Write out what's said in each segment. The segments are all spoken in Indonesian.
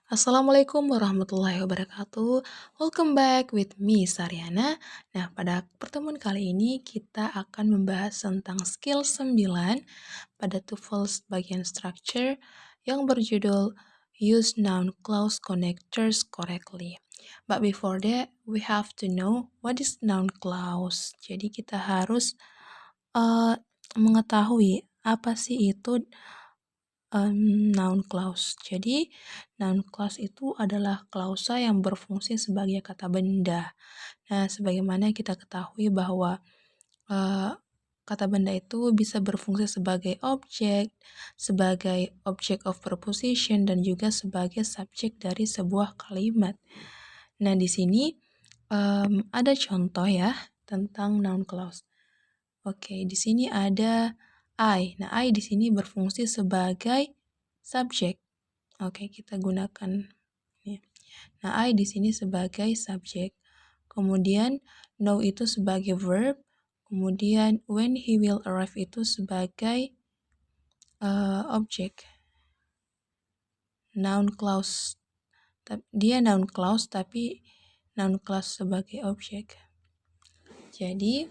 Assalamualaikum warahmatullahi wabarakatuh. Welcome back with me, Saryana. Nah, pada pertemuan kali ini kita akan membahas tentang skill 9 pada TOEFL bagian structure yang berjudul Use Noun Clause Connectors Correctly. But before that, we have to know what is noun clause. Jadi kita harus mengetahui apa sih itu noun clause. Jadi, noun clause itu adalah klausa yang berfungsi sebagai kata benda. Nah, sebagaimana kita ketahui bahwa kata benda itu bisa berfungsi sebagai objek of preposition, dan juga sebagai subjek dari sebuah kalimat. Nah, di sini ada contoh ya tentang noun clause. Oke, di sini ada I. Nah, I di sini berfungsi sebagai subjek. Oke, kita gunakan ya. Nah, I di sini sebagai subjek. Kemudian know itu sebagai verb. Kemudian when he will arrive itu sebagai objek. Noun clause. Dia noun clause tapi noun clause sebagai objek. Jadi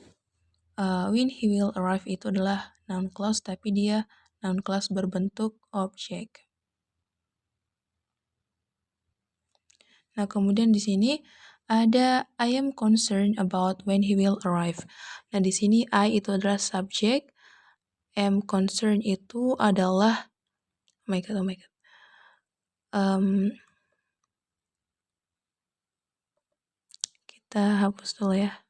when he will arrive itu adalah noun clause tapi dia noun clause berbentuk objek. Nah, kemudian di sini ada I am concerned about when he will arrive. Nah, di sini I itu adalah subjek, am concerned itu adalah oh my god. Kita hapus dulu ya.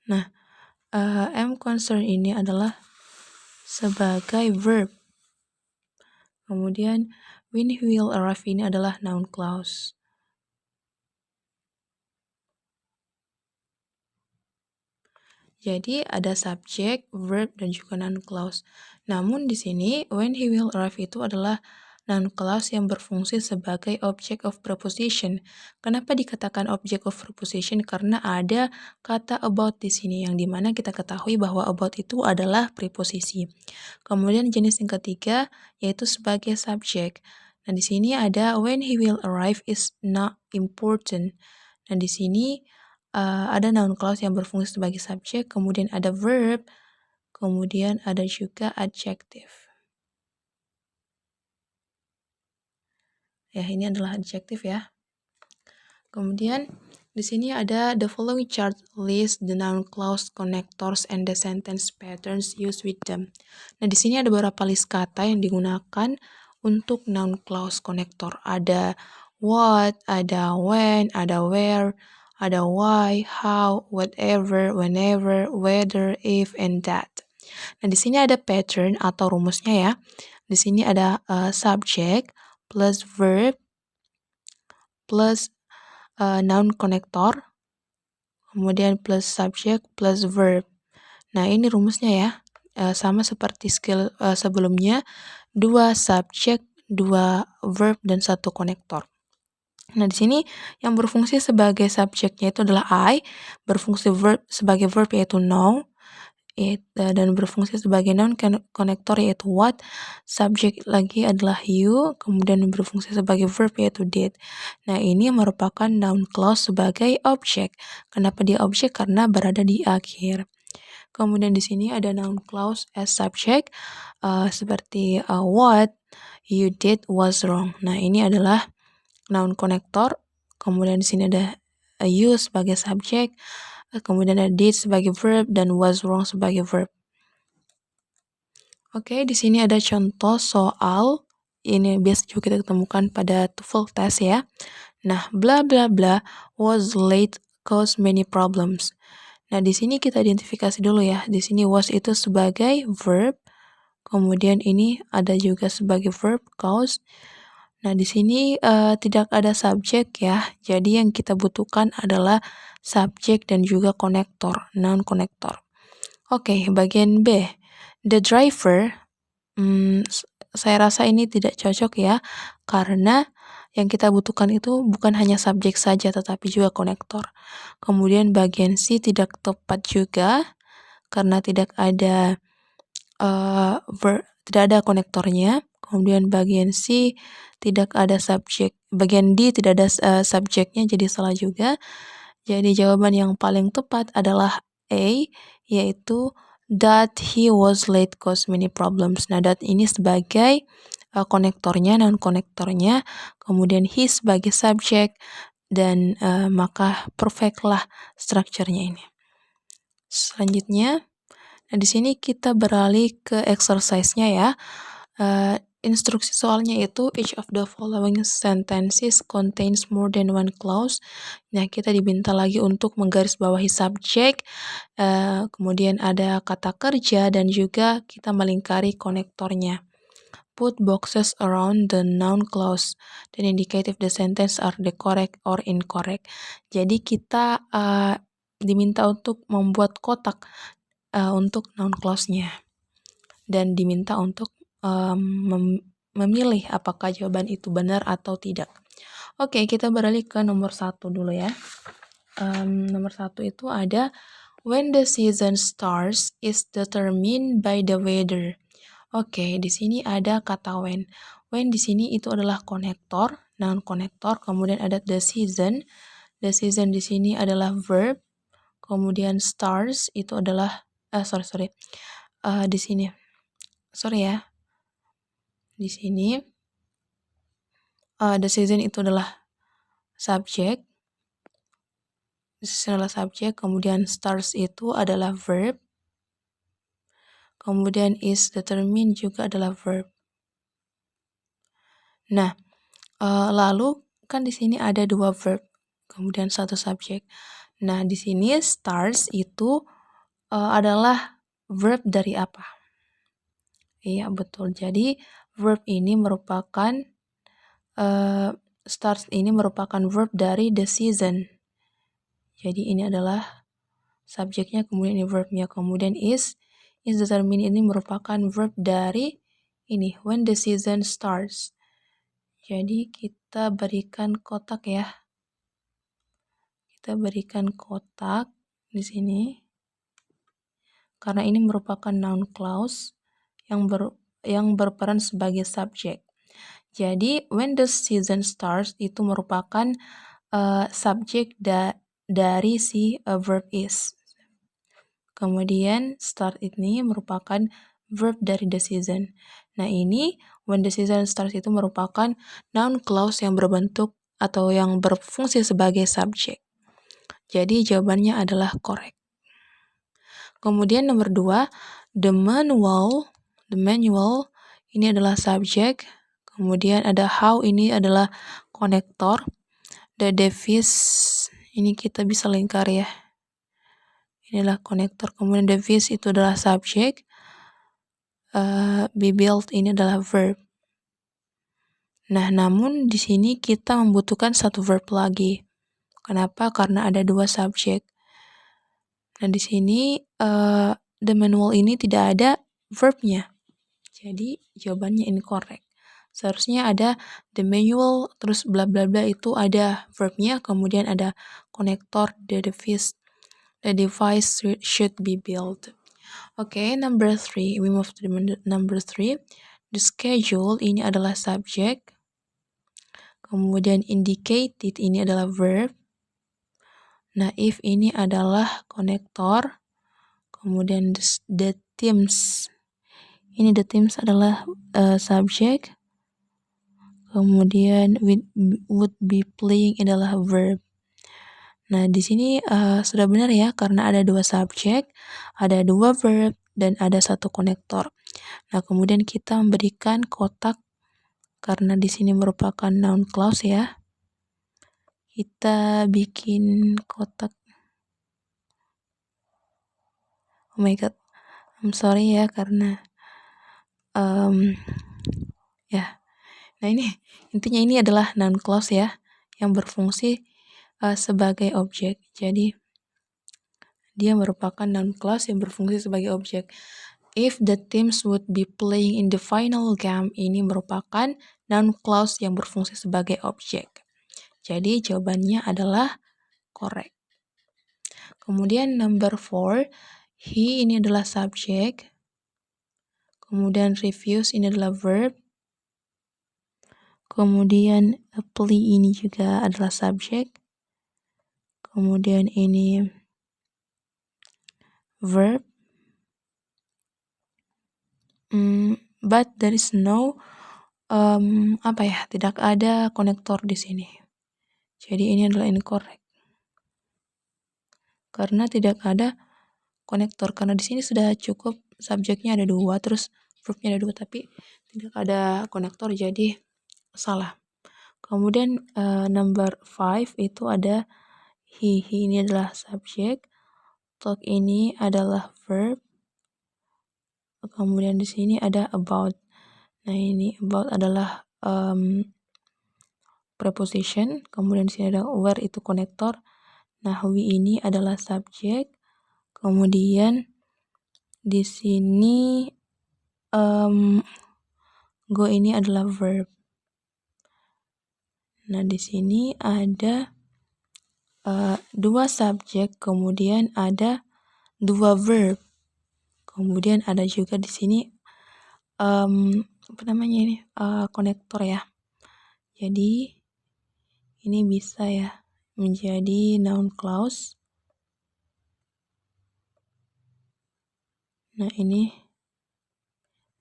Nah, am concerned ini adalah sebagai verb. Kemudian when he will arrive ini adalah noun clause. Jadi ada subjek, verb, dan juga noun clause. Namun di sini when he will arrive itu adalah noun clause yang berfungsi sebagai object of preposition. Kenapa dikatakan object of preposition? Karena ada kata about di sini yang dimana kita ketahui bahwa about itu adalah preposisi. Kemudian jenis yang ketiga yaitu sebagai subjek. Nah, di sini ada when he will arrive is not important. Nah, di sini ada noun clause yang berfungsi sebagai subjek, kemudian ada verb, kemudian ada juga adjective. Ya, ini adalah adjective ya. Kemudian di sini ada the following chart list the noun clause connectors and the sentence patterns used with them. Nah, di sini ada beberapa list kata yang digunakan untuk noun clause connector. Ada what, ada when, ada where, ada why, how, whatever, whenever, whether, if, and that. Nah, di sini ada pattern atau rumusnya ya. Di sini ada subject plus verb plus noun connector, kemudian plus subject plus verb. Nah, ini rumusnya ya. Sama seperti skill sebelumnya, 2 subjek, 2 verb, dan 1 konektor. Nah, di sini yang berfungsi sebagai subjeknya itu adalah I, berfungsi sebagai verb yaitu know, dan berfungsi sebagai noun konektor yaitu what, subjek lagi adalah you, kemudian berfungsi sebagai verb yaitu did. Nah, ini merupakan noun clause sebagai objek. Kenapa dia objek? Karena berada di akhir. Kemudian di sini ada noun clause as subject, seperti what you did was wrong. Nah, ini adalah noun konektor. Kemudian di sini ada you sebagai subjek, kemudian ada did sebagai verb, dan was wrong sebagai verb. Oke, di sini ada contoh soal. Ini biasa juga kita ketemukan pada TOEFL test ya. Nah, bla bla bla was late cause many problems. Nah, di sini kita identifikasi dulu ya. Di sini was itu sebagai verb. Kemudian ini ada juga sebagai verb cause. Nah, di sini tidak ada subjek ya. Jadi yang kita butuhkan adalah subjek dan juga konektor, noun konektor. Oke, bagian B. The driver, saya rasa ini tidak cocok ya, karena yang kita butuhkan itu bukan hanya subjek saja, tetapi juga konektor. Kemudian bagian C tidak tepat juga, karena tidak ada tidak ada konektornya. Kemudian bagian C tidak ada subjek. Bagian D tidak ada subjeknya, jadi salah juga. Jadi jawaban yang paling tepat adalah A, yaitu that he was late cause many problems. Nah, that ini sebagai konektornya, non konektornya, kemudian he sebagai subjek, dan maka perfect lah strukturnya ini. Selanjutnya, nah di sini kita beralih ke exercise-nya ya. Instruksi soalnya itu each of the following sentences contains more than one clause. Nah, kita diminta lagi untuk menggarisbawahi subjek, kemudian ada kata kerja, dan juga kita melingkari konektornya. Put boxes around the noun clause then indicate if the sentence are the correct or incorrect. Jadi kita diminta untuk membuat kotak untuk noun clause-nya, dan diminta untuk memilih apakah jawaban itu benar atau tidak. Oke, kita beralih ke nomor 1 dulu ya. Nomor 1 itu ada when the season starts is determined by the weather. Oke, di sini ada kata when. When di sini itu adalah konektor, noun konektor, kemudian ada the season. The season di sini adalah verb, kemudian stars itu adalah di sini. Sorry ya. Di sini the season itu adalah subjek. The season adalah subjek, kemudian stars itu adalah verb. Kemudian is determined juga adalah verb. Nah, lalu kan di sini ada 2 verb, kemudian 1 subjek. Nah, di sini stars itu adalah verb dari apa? Iya, betul. Jadi verb ini merupakan stars ini merupakan verb dari the season. Jadi ini adalah subjeknya, kemudian ini verbnya, kemudian is determined ini merupakan verb dari ini when the season starts. Jadi kita berikan kotak ya. Kita berikan kotak di sini karena ini merupakan noun clause yang berperan sebagai subjek. Jadi when the season starts itu merupakan subjek dari si verb is. Kemudian start ini merupakan verb dari the season. Nah, ini when the season starts itu merupakan noun clause yang berbentuk atau yang berfungsi sebagai subjek. Jadi jawabannya adalah correct. Kemudian nomor 2, the manual ini adalah subjek. Kemudian ada how ini adalah konektor. The device ini kita bisa lingkar ya. Inilah konektor, kemudian device itu adalah subjek, be built ini adalah verb. Nah, namun di sini kita membutuhkan 1 verb lagi. Kenapa? Karena ada 2 subjek. Nah, di sini the manual ini tidak ada verbnya. Jadi jawabannya incorrect. Seharusnya ada the manual terus bla bla bla itu ada verbnya, kemudian ada konektor the device. The device should be built. Okay, number 3. We move to number 3. The schedule ini adalah subjek. Kemudian indicated ini adalah verb. Nah, if ini adalah konektor. Kemudian the teams. Ini the teams adalah subjek. Kemudian would be playing adalah verb. Nah, di sini sudah benar ya, karena ada 2 subjek, ada 2 verb, dan ada 1 konektor. Nah, kemudian kita memberikan kotak, karena di sini merupakan noun clause ya. Kita bikin kotak. Oh my god, I'm sorry ya, karena ya. Nah, ini intinya ini adalah noun clause ya, yang berfungsi sebagai objek. Jadi dia merupakan noun clause yang berfungsi sebagai objek. If the teams would be playing in the final game ini merupakan noun clause yang berfungsi sebagai objek. Jadi jawabannya adalah correct. Kemudian number 4, he ini adalah subjek. Kemudian refuse ini adalah verb. Kemudian plea ini juga adalah subjek. Kemudian ini verb. But there is no tidak ada konektor di sini. Jadi ini adalah incorrect. Karena tidak ada konektor, karena di sini sudah cukup subjeknya ada 2, terus verbnya ada 2, tapi tidak ada konektor, jadi salah. Kemudian number 5 itu ada he ini adalah subjek, talk ini adalah verb. Kemudian di sini ada about. Nah, ini about adalah preposition. Kemudian di sini ada where itu konektor. Nah, we ini adalah subjek. Kemudian di sini go ini adalah verb. Nah, di sini ada 2 subjek, kemudian ada 2 verb. Kemudian ada juga di sini konektor ya. Jadi ini bisa ya menjadi noun clause. Nah, ini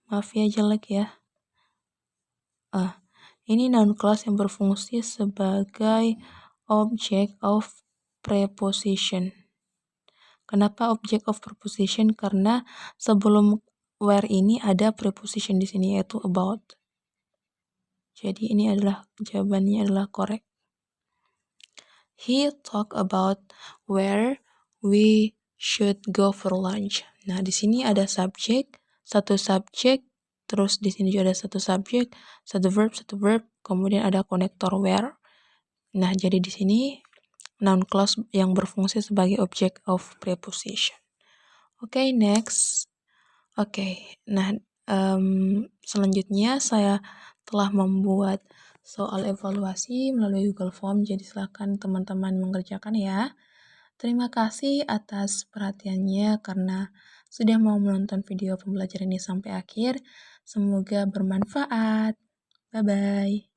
maaf ya jelek ya. Ini noun clause yang berfungsi sebagai object of preposition. Kenapa object of preposition? Karena sebelum where ini ada preposition di sini yaitu about. Jadi ini adalah jawabannya adalah correct. He talk about where we should go for lunch. Nah, di sini ada subjek, satu subjek, terus di sini juga ada satu subjek, satu verb, kemudian ada konektor where. Nah, jadi di sini noun clause yang berfungsi sebagai object of preposition. Oke, next. Oke, nah selanjutnya saya telah membuat soal evaluasi melalui Google Form, jadi silakan teman-teman mengerjakan ya. Terima kasih atas perhatiannya karena sudah mau menonton video pembelajaran ini sampai akhir. Semoga bermanfaat. Bye-bye.